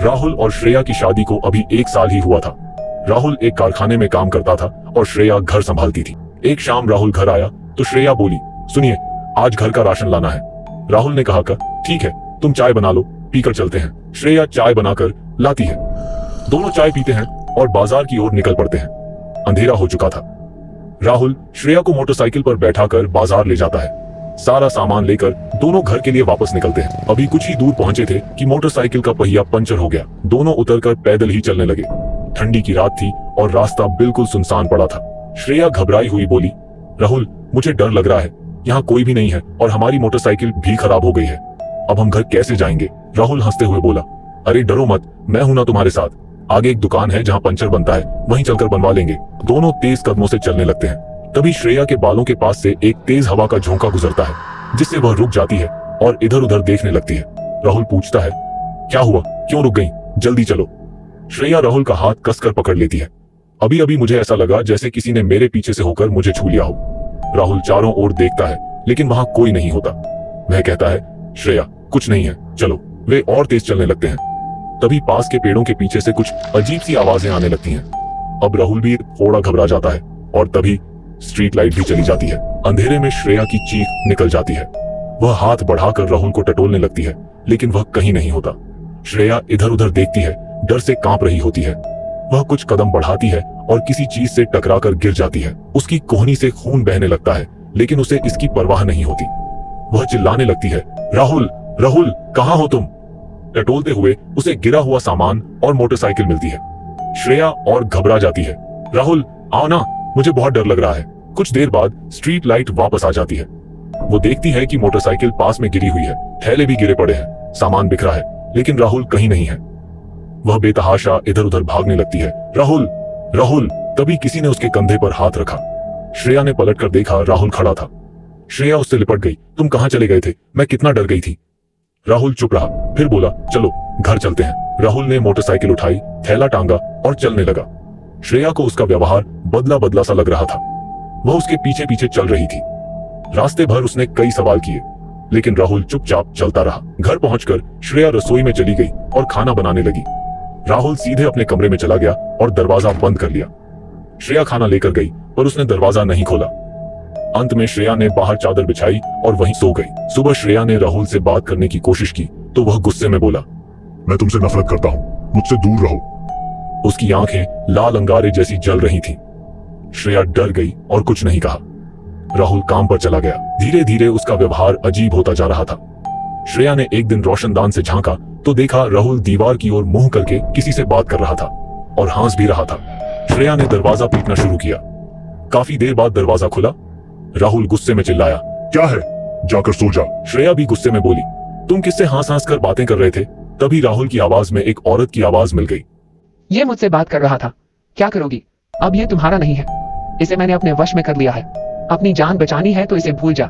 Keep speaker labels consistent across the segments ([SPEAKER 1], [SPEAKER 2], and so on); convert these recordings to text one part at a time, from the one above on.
[SPEAKER 1] राहुल और श्रेया की शादी को अभी 1 साल ही हुआ था। राहुल एक कारखाने में काम करता था और श्रेया घर संभालती थी। एक शाम राहुल घर आया तो श्रेया बोली, सुनिए, आज घर का राशन लाना है। राहुल ने कहा, ठीक है, तुम चाय बना लो, पीकर चलते हैं। श्रेया चाय बनाकर लाती है। दोनों चाय पीते हैं और बाजार की ओर निकल पड़ते हैं। अंधेरा हो चुका था। राहुल श्रेया को मोटरसाइकिल पर बैठाकर बाजार ले जाता है। सारा सामान लेकर दोनों घर के लिए वापस निकलते हैं। अभी कुछ ही दूर पहुंचे थे कि मोटरसाइकिल का पहिया पंचर हो गया। दोनों उतरकर पैदल ही चलने लगे। ठंडी की रात थी और रास्ता बिल्कुल सुनसान पड़ा था। श्रेया घबराई हुई बोली, राहुल, मुझे डर लग रहा है, यहाँ कोई भी नहीं है और हमारी मोटरसाइकिल भी खराब हो गई है। अब हम घर कैसे जाएंगे? राहुल हंसते हुए बोला, अरे डरो मत, मैं हूं ना तुम्हारे साथ। आगे एक दुकान है जहाँ पंचर बनता है, वहीं चलकर बनवा लेंगे। दोनों तेज कदमों से चलने लगते हैं। तभी श्रेया के बालों के पास से एक तेज हवा का झोंका गुजरता है, जिससे वह रुक जाती है और इधर उधर देखने लगती है। राहुल पूछता है, क्या हुआ, क्यों रुक गई? जल्दी चलो। श्रेया राहुल का हाथ कसकर पकड़ लेती है। अभी अभी मुझे ऐसा लगा जैसे किसी ने मेरे पीछे से होकर मुझे छू लिया हो। राहुल चारों ओर देखता है लेकिन वहां कोई नहीं होता। वह कहता है, श्रेया, कुछ नहीं है, चलो। वे और तेज चलने लगते हैं। तभी पास के पेड़ों के पीछे से कुछ अजीब सी आवाजें आने लगती हैं। अब राहुल भी थोड़ा घबरा जाता है और तभी स्ट्रीट लाइट भी चली जाती है। अंधेरे में श्रेया की चीख निकल जाती है। वह हाथ बढ़ाकर राहुल को टटोलने लगती है लेकिन वह कहीं नहीं होता। श्रेया इधर उधर देखती है, डर से कांप रही होती है। वह कुछ कदम बढ़ाती है और किसी चीज से टकराकर गिर जाती है। उसकी कोहनी से खून बहने लगता है लेकिन उसे इसकी परवाह नहीं होती। वह चिल्लाने लगती है, राहुल, राहुल, कहाँ हो तुम? टटोलते हुए उसे गिरा हुआ सामान और मोटरसाइकिल मिलती है। श्रेया और घबरा जाती है। राहुल, आओ ना, मुझे बहुत डर लग रहा है। कुछ देर बाद स्ट्रीट लाइट वापस आ जाती है। वो देखती है कि मोटरसाइकिल पास में गिरी हुई है, थैले भी गिरे पड़े हैं, सामान बिखरा है, लेकिन राहुल कहीं नहीं है। वह बेतहाशा इधर उधर भागने लगती है। राहुल, राहुल! तभी किसी ने उसके कंधे पर हाथ रखा। श्रेया ने पलटकर देखा, राहुल खड़ा था। श्रेया उससे लिपट गई। तुम कहां चले गए थे? मैं कितना डर गई थी। राहुल चुप रहा, फिर बोला, चलो घर चलते हैं। राहुल ने मोटरसाइकिल उठाई, थैला टांगा और चलने लगा। श्रेया को उसका व्यवहार बदला बदला सा लग रहा था। वह उसके पीछे पीछे चल रही थी। रास्ते भर उसने कई सवाल किए लेकिन राहुल चुपचाप चलता रहा। घर पहुंचकर श्रेया रसोई में चली गई और खाना बनाने लगी। राहुल सीधे अपने कमरे में चला गया और दरवाजा बंद कर लिया। श्रेया खाना लेकर गई पर उसने दरवाजा नहीं खोला। अंत में श्रेया ने बाहर चादर बिछाई और वहीं सो गई। सुबह श्रेया ने राहुल से बात करने की कोशिश की तो वह गुस्से में बोला,
[SPEAKER 2] मैं तुमसे नफरत करता हूँ, मुझसे दूर रहो।
[SPEAKER 1] उसकी आंखें लाल अंगारे जैसी जल रही थीं। श्रेया डर गई और कुछ नहीं कहा। राहुल काम पर चला गया। धीरे धीरे उसका व्यवहार अजीब होता जा रहा था। श्रेया ने एक दिन रोशनदान से झांका तो देखा राहुल दीवार की ओर मुंह करके किसी से बात कर रहा था और हंस भी रहा था। श्रेया ने दरवाजा पीटना शुरू किया। काफी देर बाद दरवाजा खुला। राहुल गुस्से में चिल्लाया,
[SPEAKER 2] क्या है? जाकर सो जा।
[SPEAKER 1] श्रेया भी गुस्से में बोली, तुम किससे हंस हंस कर बातें कर रहे थे? तभी राहुल की आवाज में एक औरत की आवाज मिल गई।
[SPEAKER 3] ये मुझसे बात कर रहा था, क्या करोगी? अब ये तुम्हारा नहीं है, इसे मैंने अपने वश में कर लिया है। अपनी जान बचानी है तो इसे भूल जा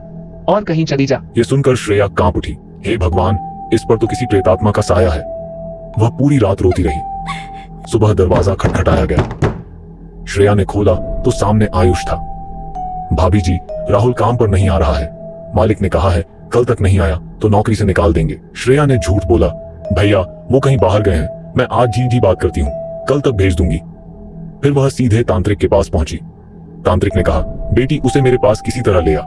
[SPEAKER 3] और कहीं चली जा।
[SPEAKER 1] ये सुनकर श्रेया कांप उठी। हे भगवान, इस पर तो किसी प्रेतात्मा का साया है। वह पूरी रात रोती रही। सुबह दरवाजा खटखटाया गया। श्रेया ने खोला तो सामने आयुष था। भाभी जी, राहुल काम पर नहीं आ रहा है। मालिक ने कहा है कल तक नहीं आया तो नौकरी से निकाल देंगे। श्रेया ने झूठ बोला, भैया वो कहीं बाहर गए हैं, मैं आज जी बात करती हूँ, कल तक भेज दूंगी। फिर वह सीधे तांत्रिक के पास पहुंची। तांत्रिक ने कहा, बेटी उसे मेरे पास किसी तरह ले आ,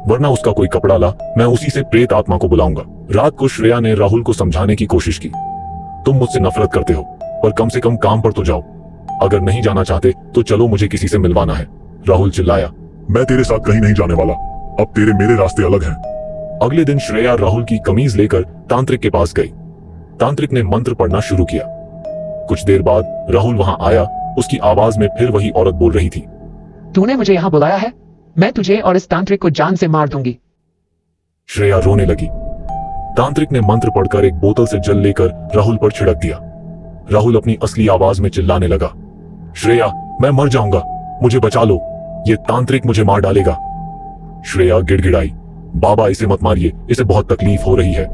[SPEAKER 1] वरना उसका कोई कपड़ा ला, मैं उसी से प्रेत आत्मा को बुलाऊंगा। रात को श्रेया ने राहुल को समझाने की कोशिश की, तुम मुझसे नफरत करते हो पर कम से कम काम पर तो जाओ। अगर नहीं जाना चाहते तो चलो, मुझे किसी से मिलवाना है। राहुल चिल्लाया,
[SPEAKER 2] मैं तेरे साथ कहीं नहीं जाने वाला, अब तेरे मेरे रास्ते अलग हैं।
[SPEAKER 1] अगले दिन श्रेया राहुल की कमीज लेकर तांत्रिक के पास गई। तांत्रिक ने मंत्र पढ़ना शुरू किया। कुछ देर बाद राहुल वहां आया। उसकी आवाज में फिर वही औरत बोल रही थी,
[SPEAKER 3] तूने मुझे यहाँ बुलाया है, मैं तुझे और इस तांत्रिक को जान से मार दूंगी।
[SPEAKER 1] श्रेया रोने लगी। तांत्रिक ने मंत्र पढ़कर एक बोतल से जल लेकर राहुल पर छिड़क दिया। राहुल अपनी असली आवाज में चिल्लाने लगा, श्रेया, मैं मर जाऊंगा, मुझे बचा लो, ये तांत्रिक मुझे मार डालेगा। श्रेया गिड़गिड़ाई, बाबा इसे मत मारिए, इसे बहुत तकलीफ हो रही है।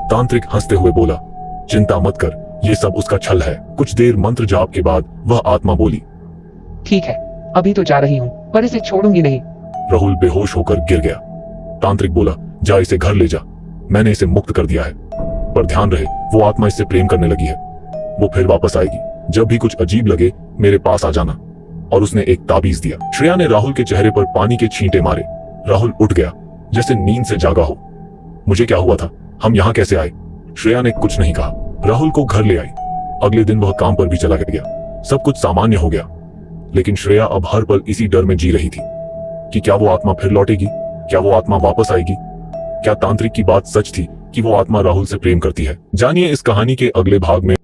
[SPEAKER 1] तांत्रिक हंसते हुए बोला, चिंता मत कर, ये सब उसका छल है। कुछ देर मंत्र जाप के बाद वह आत्मा बोली,
[SPEAKER 3] ठीक है, अभी तो जा रही हूँ पर इसे छोड़ूंगी नहीं।
[SPEAKER 1] राहुल बेहोश होकर गिर गया। तांत्रिक बोला, जा इसे घर ले जा, मैंने इसे मुक्त कर दिया है, पर ध्यान रहे वो आत्मा इससे प्रेम करने लगी है। वो फिर वापस आएगी। जब भी कुछ अजीब लगे मेरे पास आ जाना। और उसने एक ताबीज दिया। श्रेया ने राहुल के चेहरे पर पानी के छींटे मारे। राहुल उठ गया जैसे नींद से जागा हो। मुझे क्या हुआ था? हम यहाँ कैसे आए? श्रेया ने कुछ नहीं कहा। राहुल को घर ले आई। अगले दिन वह काम पर भी चला गया। सब कुछ सामान्य हो गया। लेकिन श्रेया अब हर पल इसी डर में जी रही थी कि क्या वो आत्मा फिर लौटेगी? क्या वो आत्मा वापस आएगी? क्या तांत्रिक की बात सच थी कि वो आत्मा राहुल से प्रेम करती है? जानिए इस कहानी के अगले भाग में।